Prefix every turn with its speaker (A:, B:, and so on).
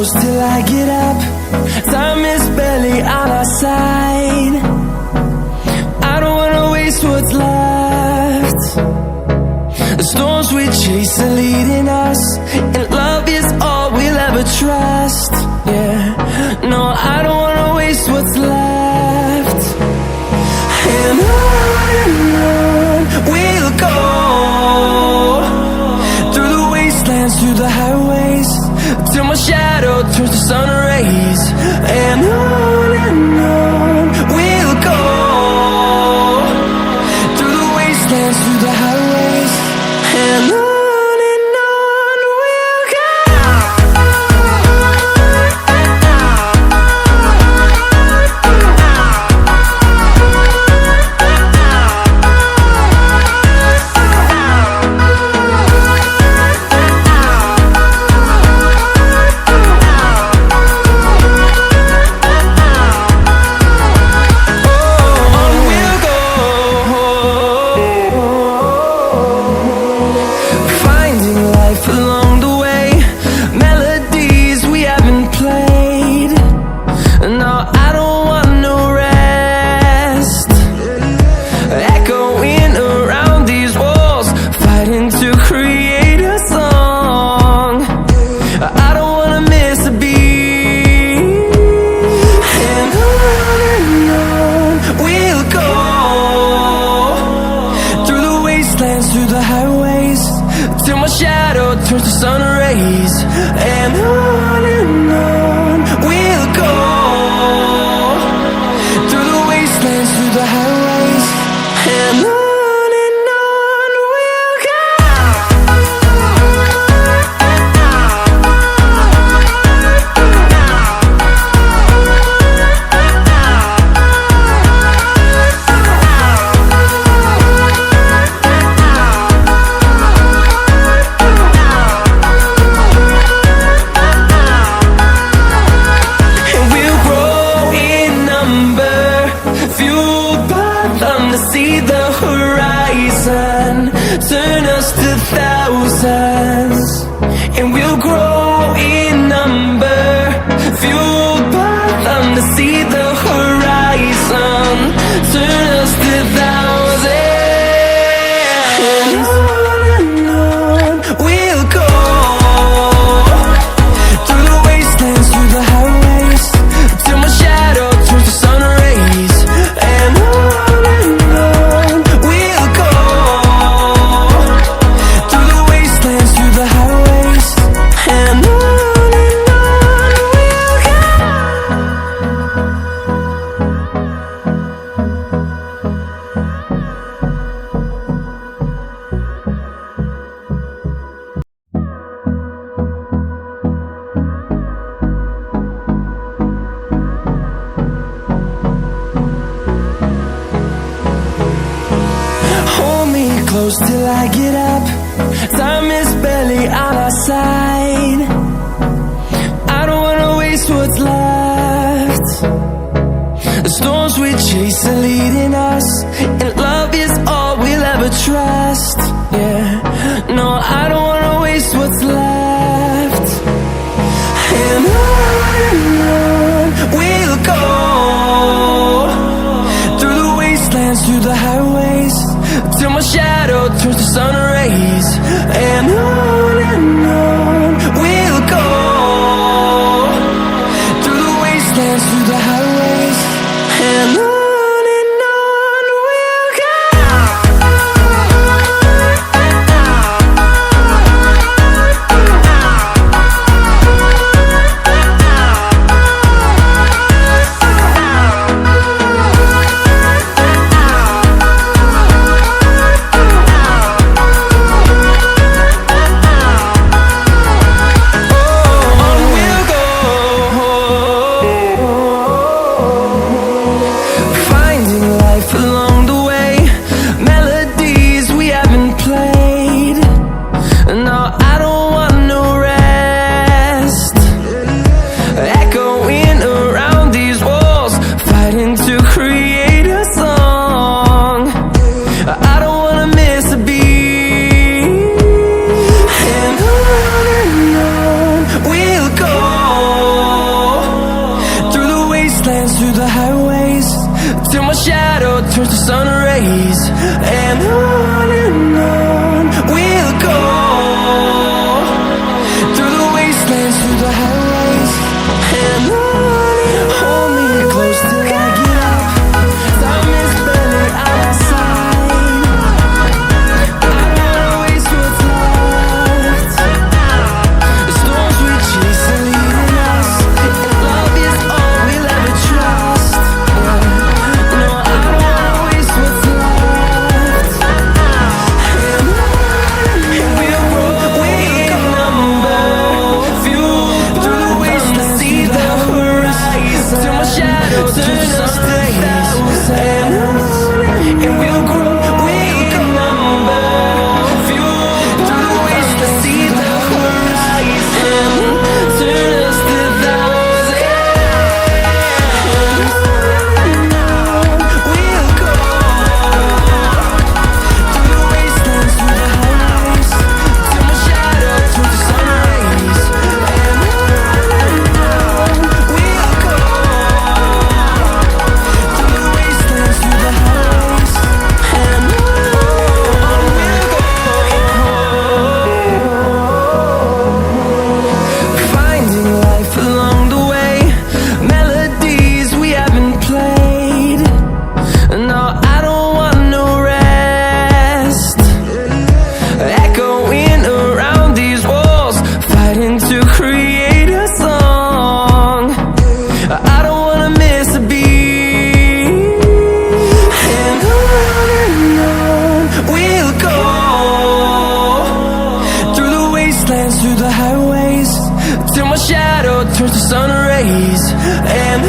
A: close till I get up. Time is barely on our side. I don't wanna waste what's left. The storms we chase are leading us, and love is all we'll ever trust. Yeah, no, I don't wanna waste what's left. And on we'll go, through the wastelands, through the highways, till my shadow turns to sun rays. And on we'll go, through the wastelands, through the highways, and on we'll go. Through the highways, till my shadow turns to sun rays. And on we'll go, through the wastelands, through the highways, and on we'll go. See the horizon, turn us to thousands, and we'll grow in number, fueled by them. To see the horizon, turn us to thousands, and on we'll go, through the wastelands, through the highways, till my shadow turns to sun rays. And close till I get up. Time is barely on our side. I don't wanna waste what's left. The storms we chase are leading us, and love is all we'll ever trust. Yeah, no, I don't wanna waste what's left. And on we'll go, through the wastelands, through the highways, till my shadow turns to sun rays. And on we'll go, through the wastelands, through the highways, and on we'll go. wastelands, through the highways, till my shadow turns to sun rays. And on we'll go, through the wastelands, through the highways, and on. Hold me close till I get up. Time is barely on our side. I don't wanna waste what's left. The storms we chase are leading us. If love is all we'll ever trust, no, I don't wanna waste what's left. And we'll grow in number, fuel through the wasteland, see the horizon, till my shadow turns to days. And we'll grow in number, fuel through the wasteland, see the horizon, turn us to thousands. We'll go through the wastelands, through the highways, till my shadow turns to sun rays. And we'll go through the wastelands, through the highways, and finding life along the way, melodies we haven't played. No, I don't want no rest. Echoing around these walls, fighting to create a song. I don't wanna miss a beat. And on we'll go, through the wastelands, through the highways, till my shadow turns to sun rays. And